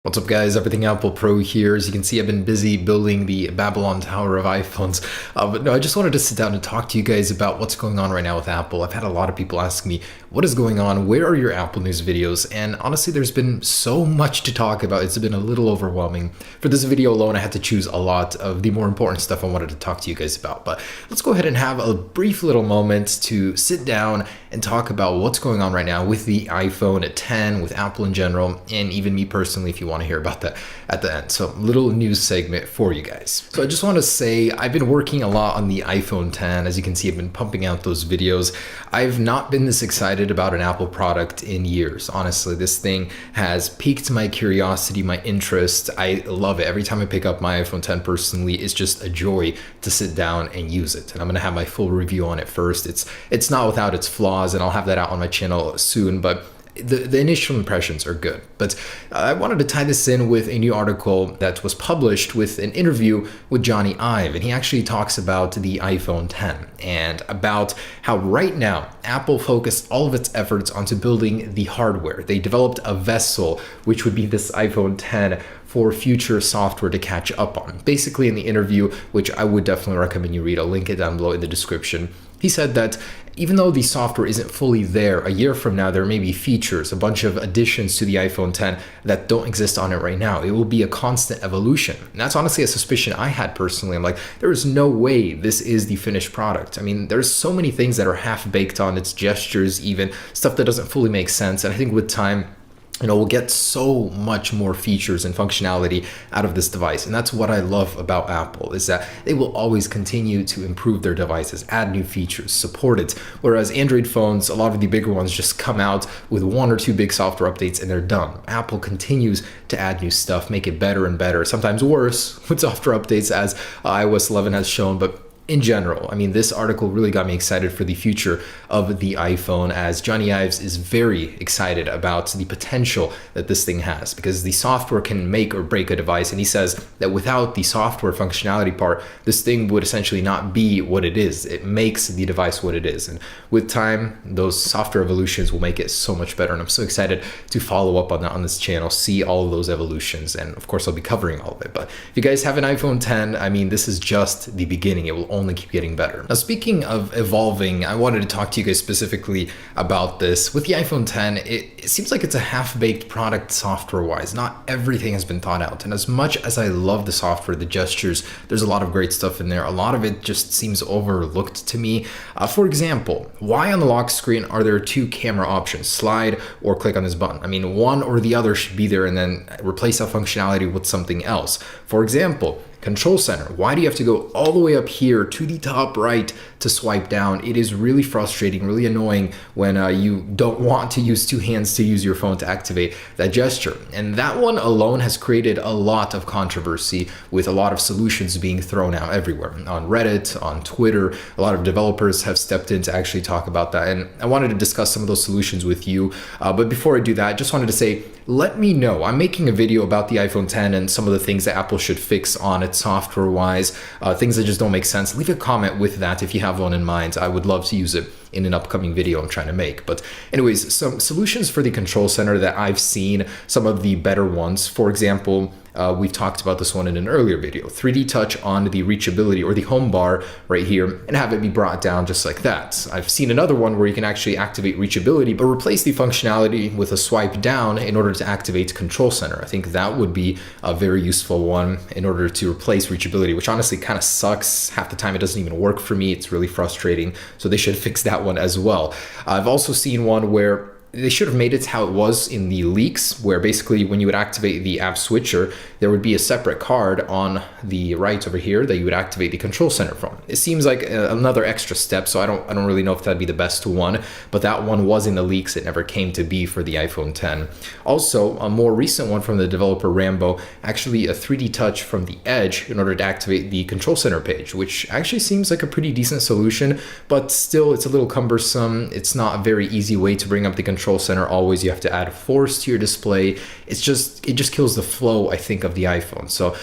What's up guys, Everything Apple Pro here. As you can see, I've been busy building the Babylon Tower of iPhones. But no, I just wanted to sit down and talk to you guys about what's going on right now with Apple. I've had a lot of people ask me, what is going on? Where are your Apple News videos? And honestly, there's been so much to talk about. It's been a little overwhelming. For this video alone, I had to choose a lot of the more important stuff I wanted to talk to you guys about. But let's go ahead and have a brief little moment to sit down and talk about what's going on right now with the iPhone 10, with Apple in general, and even me personally, if you want to hear about that at the end. So little news segment for you guys. So I just want to say I've been working a lot on the iPhone 10. As you can see, I've been pumping out those videos. I've not been this excited about an Apple product in years. Honestly, this thing has piqued my curiosity, my interest. I love it. Every time I pick up my iPhone 10 personally, it's just a joy to sit down and use it. And I'm going to have my full review on it first. It's not without its flaws, and I'll have that out on my channel soon, but the initial impressions are good. But I wanted to tie this in with a new article that was published with an interview with Johnny Ive, and he actually talks about the iPhone 10 and about how right now Apple focused all of its efforts onto building the hardware. They developed a vessel, which would be this iPhone 10, for future software to catch up on. Basically, in the interview, which I would definitely recommend you read, I'll link it down below in the description, he said that even though the software isn't fully there, a year from now, there may be features, a bunch of additions to the iPhone 10 that don't exist on it right now. It will be a constant evolution. And that's honestly a suspicion I had personally. I'm like, there is no way this is the finished product. I mean, there's so many things that are half-baked on its gestures, even stuff that doesn't fully make sense. And I think with time, we'll get so much more features and functionality out of this device. And that's what I love about Apple, is that they will always continue to improve their devices, add new features, support it. Whereas Android phones, a lot of the bigger ones just come out with one or two big software updates and they're done. Apple continues to add new stuff, make it better and better, sometimes worse with software updates, as iOS 11 has shown, but in general, I mean, this article really got me excited for the future of the iPhone, as Johnny Ives is very excited about the potential that this thing has, because the software can make or break a device. And he says that without the software functionality part, this thing would essentially not be what it is. It makes the device what it is. And with time, those software evolutions will make it so much better. And I'm so excited to follow up on that on this channel, see all of those evolutions. And of course, I'll be covering all of it. But if you guys have an iPhone 10, I mean, this is just the beginning. It will only keep getting better. Now, speaking of evolving, I wanted to talk to you guys specifically about this. With the iPhone 10, it seems like it's a half-baked product software-wise. Not everything has been thought out. And as much as I love the software, the gestures, there's a lot of great stuff in there. A lot of it just seems overlooked to me. For example, why on the lock screen are there two camera options, slide or click on this button? I mean, one or the other should be there, and then replace that functionality with something else. For example, Control Center. Why do you have to go all the way up here to the top right to swipe down? It is really frustrating, really annoying when you don't want to use two hands to use your phone to activate that gesture. And that one alone has created a lot of controversy, with a lot of solutions being thrown out everywhere. On Reddit, on Twitter, a lot of developers have stepped in to actually talk about that. And I wanted to discuss some of those solutions with you. But before I do that, I just wanted to say, let me know. I'm making a video about the iPhone 10 and some of the things that Apple should fix on it software wise, things that just don't make sense. Leave a comment with that if you have one in mind. I would love to use it in an upcoming video I'm trying to make. But anyways, some solutions for the Control Center that I've seen, some of the better ones. For example, we've talked about this one in an earlier video, 3D touch on the reachability or the home bar right here and have it be brought down just like that. I've seen another one where you can actually activate reachability, but replace the functionality with a swipe down in order to activate Control Center. I think that would be a very useful one in order to replace reachability, which honestly kind of sucks. Half the time it doesn't even work for me. It's really frustrating. So they should fix that one as well. I've also seen one where they should have made it how it was in the leaks, where basically when you would activate the app switcher, there would be a separate card on the right over here that you would activate the Control Center from. It seems like another extra step, so I don't really know if that'd be the best one, but that one was in the leaks. It never came to be for the iPhone 10. Also, a more recent one from the developer Rambo, actually a 3D touch from the edge in order to activate the Control Center page, which actually seems like a pretty decent solution, but still it's a little cumbersome. It's not a very easy way to bring up the Control Center. Always you have to add force to your display. It just kills the flow, I think, of the iPhone. So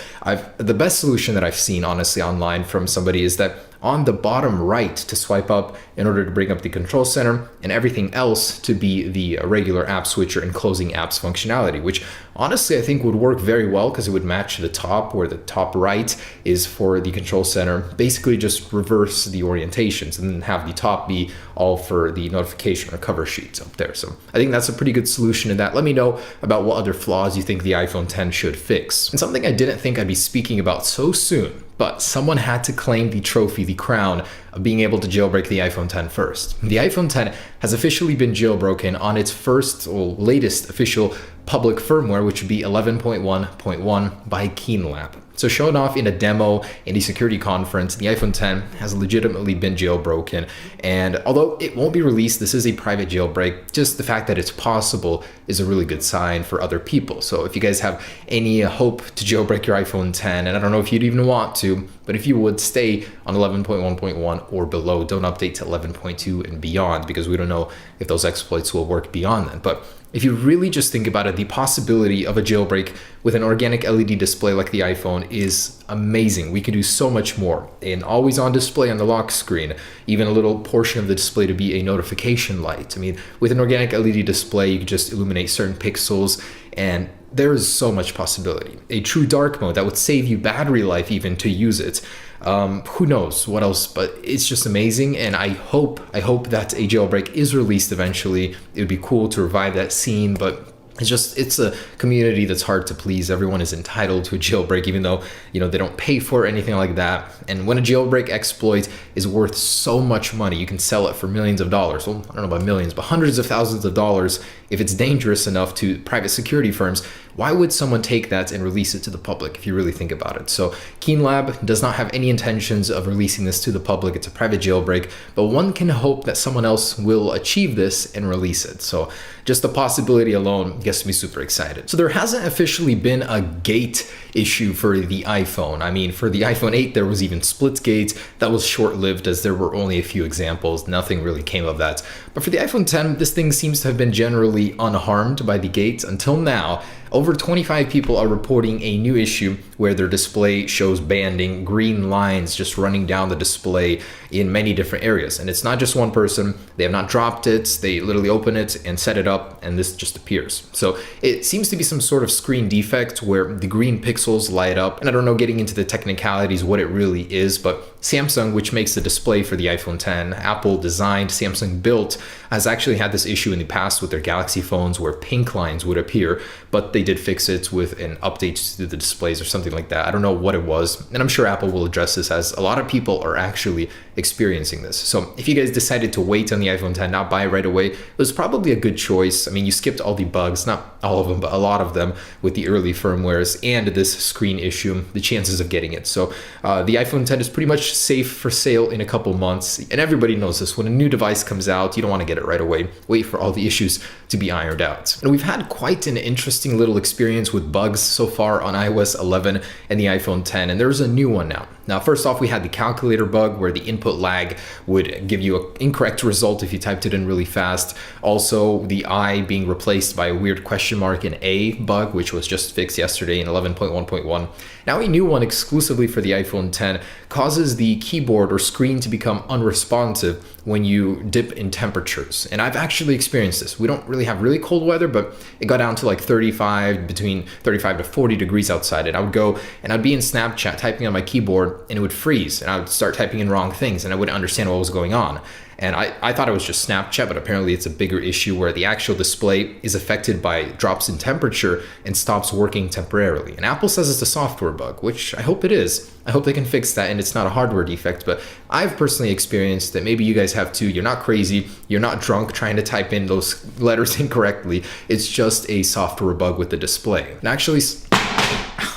the best solution that I've seen honestly online from somebody is that on the bottom right to swipe up in order to bring up the Control Center, and everything else to be the regular app switcher and closing apps functionality, which honestly I think would work very well because it would match the top, where the top right is for the control center. Basically just reverse the orientations and then have the top be all for the notification or cover sheets up there. So I think that's a pretty good solution to that. Let me know about what other flaws you think the iPhone 10 should fix. And something I didn't think I'd be speaking about so soon, but someone had to claim the trophy, the crown, of being able to jailbreak the iPhone 10 first. The iPhone 10 has officially been jailbroken on its first or latest official public firmware, which would be 11.1.1 by KeenLab. So shown off in a demo in the security conference, the iPhone 10 has legitimately been jailbroken. And although it won't be released, this is a private jailbreak. Just the fact that it's possible is a really good sign for other people. So if you guys have any hope to jailbreak your iPhone 10, and I don't know if you'd even want to, but if you would, stay on 11.1.1 or below. Don't update to 11.2 and beyond, because we don't know if those exploits will work beyond that. But if you really just think about it, the possibility of a jailbreak with an organic LED display like the iPhone is amazing. We can do so much more. An always-on display on the lock screen, even a little portion of the display to be a notification light. I mean, with an organic LED display, you can just illuminate certain pixels, and there is so much possibility. A true dark mode that would save you battery life even to use it. Who knows what else, but it's just amazing. And I hope that a jailbreak is released eventually. It would be cool to revive that scene, but it's a community that's hard to please. Everyone is entitled to a jailbreak, even though, they don't pay for it or anything like that. And when a jailbreak exploit is worth so much money, you can sell it for millions of dollars. Well, I don't know about millions, but hundreds of thousands of dollars if it's dangerous enough to private security firms. Why would someone take that and release it to the public if you really think about it? So KeenLab does not have any intentions of releasing this to the public. It's a private jailbreak, but one can hope that someone else will achieve this and release it. So just the possibility alone gets me super excited. So there hasn't officially been a gate issue for the iPhone. I mean, for the iPhone 8, there was even Splitgate. That was short-lived as there were only a few examples. Nothing really came of that. But for the iPhone 10, this thing seems to have been generally unharmed by the gate until now. Over 25 people are reporting a new issue where their display shows banding, green lines just running down the display in many different areas. And it's not just one person. They have not dropped it. They literally open it and set it up, and this just appears. So it seems to be some sort of screen defect where the green pixels light up. And I don't know, getting into the technicalities, what it really is, but Samsung, which makes the display for the iPhone 10, Apple designed, Samsung built, has actually had this issue in the past with their Galaxy phones where pink lines would appear, but they did fix it with an update to the displays or something like that. I don't know what it was, and I'm sure Apple will address this, as a lot of people are actually experiencing this. So if you guys decided to wait on the iPhone 10, not buy it right away, it was probably a good choice. I mean, you skipped all the bugs, not all of them, but a lot of them with the early firmwares and this screen issue, the chances of getting it. So the iPhone 10 is pretty much safe for sale in a couple months, and everybody knows this. When a new device comes out, you don't want to get it right away. Wait for all the issues to be ironed out. And we've had quite an interesting little experience with bugs so far on iOS 11 and the iPhone 10, and there's a new one now. Now, first off, we had the calculator bug where the input lag would give you an incorrect result if you typed it in really fast. Also, the I being replaced by a weird question mark in A bug, which was just fixed yesterday in 11.1.1. Now, a new one exclusively for the iPhone 10 causes the keyboard or screen to become unresponsive when you dip in temperatures. And I've actually experienced this. We don't really have really cold weather, but it got down to like between 35 to 40 degrees outside. And I would go and I'd be in Snapchat typing on my keyboard, and it would freeze, and I would start typing in wrong things, and I wouldn't understand what was going on. And I thought it was just Snapchat, but apparently it's a bigger issue where the actual display is affected by drops in temperature and stops working temporarily. And Apple says it's a software bug, which I hope it is. I hope they can fix that and it's not a hardware defect, but I've personally experienced that. Maybe you guys have too. You're not crazy. You're not drunk trying to type in those letters incorrectly. It's just a software bug with the display. And actually,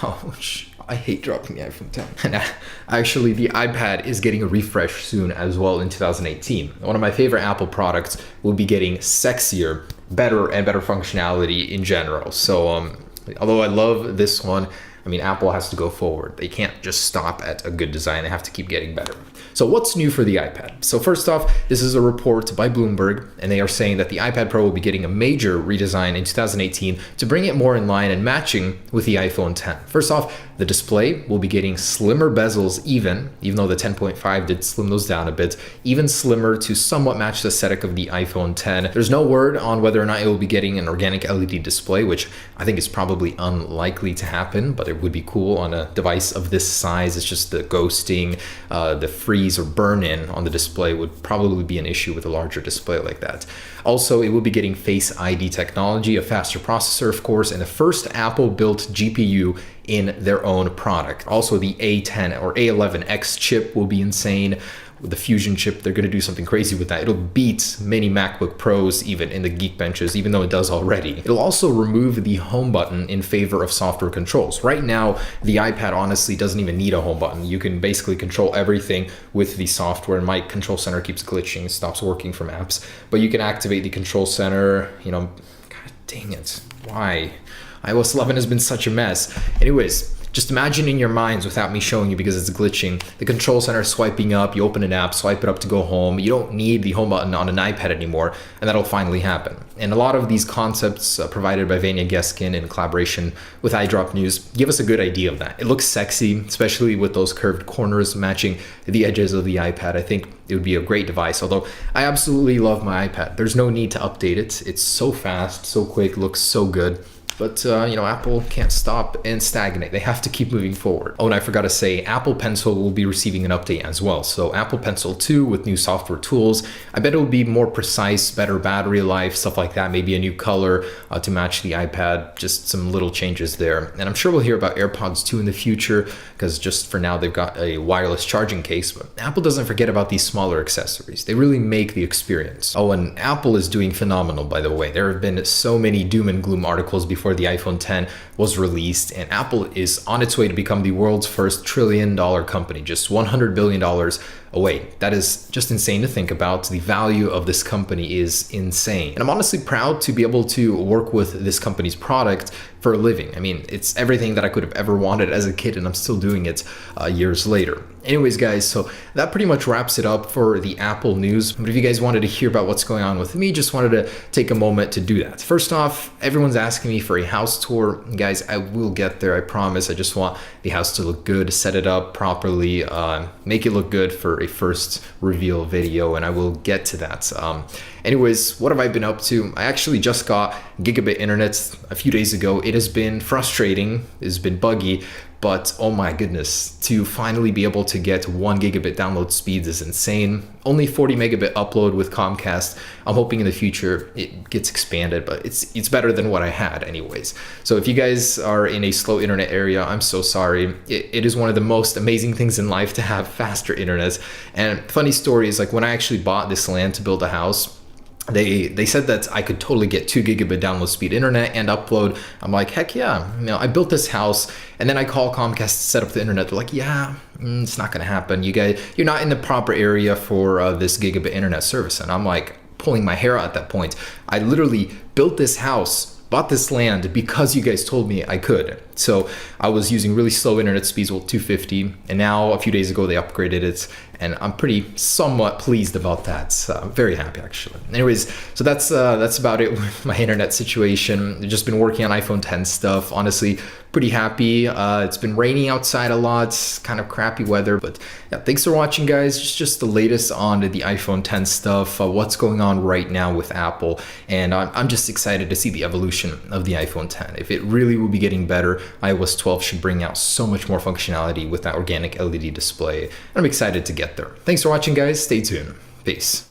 ouch. I hate dropping the iPhone 10. And actually, the iPad is getting a refresh soon as well in 2018. One of my favorite Apple products will be getting sexier, better functionality in general. So although I love this one, I mean, Apple has to go forward. They can't just stop at a good design. They have to keep getting better. So what's new for the iPad? So first off, this is a report by Bloomberg, and they are saying that the iPad Pro will be getting a major redesign in 2018 to bring it more in line and matching with the iPhone 10. First off, The display will be getting slimmer bezels even though the 10.5 did slim those down a bit, even slimmer to somewhat match the aesthetic of the iPhone 10. There's no word on whether or not it will be getting an organic LED display, which I think is probably unlikely to happen, but it would be cool on a device of this size. It's just the ghosting, the freeze or burn-in on the display would probably be an issue with a larger display like that. Also, it will be getting Face ID technology, a faster processor, of course, and the first Apple-built GPU in their own product. Also, the A10 or A11X chip will be insane. With the Fusion chip, they're going to do something crazy with that. It'll beat many MacBook Pros even in the Geekbenches, even though it does already. It'll also remove the home button in favor of software controls. Right now, the iPad honestly doesn't even need a home button. You can basically control everything with the software. My control center keeps glitching, stops working from apps, but you can activate the control center, God dang it. Why? iOS 11 has been such a mess. Anyways, just imagine in your minds without me showing you because it's glitching. The control center swiping up, you open an app, swipe it up to go home. You don't need the home button on an iPad anymore, and that'll finally happen. And a lot of these concepts provided by Vanya Geskin in collaboration with iDrop News give us a good idea of that. It looks sexy, especially with those curved corners matching the edges of the iPad. I think it would be a great device, although I absolutely love my iPad. There's no need to update it. It's so fast, so quick, looks so good. But, Apple can't stop and stagnate. They have to keep moving forward. Oh, and I forgot to say, Apple Pencil will be receiving an update as well. So Apple Pencil 2 with new software tools. I bet it will be more precise, better battery life, stuff like that. Maybe a new color to match the iPad. Just some little changes there. And I'm sure we'll hear about AirPods 2 in the future because just for now, they've got a wireless charging case. But Apple doesn't forget about these smaller accessories. They really make the experience. Oh, and Apple is doing phenomenal, by the way. There have been so many doom and gloom articles before the iPhone 10 was released, and Apple is on its way to become the world's first trillion-dollar company, just $100 billion away. That is just insane to think about. The value of this company is insane. And I'm honestly proud to be able to work with this company's product for a living. I mean, it's everything that I could have ever wanted as a kid, and I'm still doing it years later. Anyways, guys, so that pretty much wraps it up for the Apple news. But if you guys wanted to hear about what's going on with me, just wanted to take a moment to do that. First off, everyone's asking me for a house tour. Guys, I will get there, I promise. I just want the house to look good, set it up properly, make it look good for a first reveal video, and I will get to that. Anyways, what have I been up to? I actually just got gigabit internet a few days ago. It has been frustrating, it's been buggy, but oh my goodness, to finally be able to get 1 gigabit download speeds is insane. Only 40 megabit upload with Comcast. I'm hoping in the future it gets expanded, but it's better than what I had anyways. So if you guys are in a slow internet area, I'm so sorry. It is one of the most amazing things in life to have faster internet. And funny story is, like, when I actually bought this land to build a house, they said that I could totally get 2 gigabit download speed internet and upload. I'm like, heck yeah, I built this house, and then I call Comcast to set up the internet. They're like, yeah, it's not gonna happen. You're not in the proper area for this gigabit internet service. And I'm like pulling my hair out at that point. I literally built this house, bought this land because you guys told me I could. So I was using really slow internet speeds with 250, and now a few days ago they upgraded it, and I'm pretty somewhat pleased about that. I'm very happy actually. Anyways, so that's about it with my internet situation. I've just been working on iPhone 10 stuff. Honestly, pretty happy. It's been raining outside a lot, kind of crappy weather, but yeah, thanks for watching, guys. Just the latest on the iPhone 10 stuff, what's going on right now with Apple, and I'm just excited to see the evolution of the iPhone 10. If it really will be getting better, iOS 12 should bring out so much more functionality with that organic LED display. I'm excited to get there. Thanks for watching, guys. Stay tuned. Peace.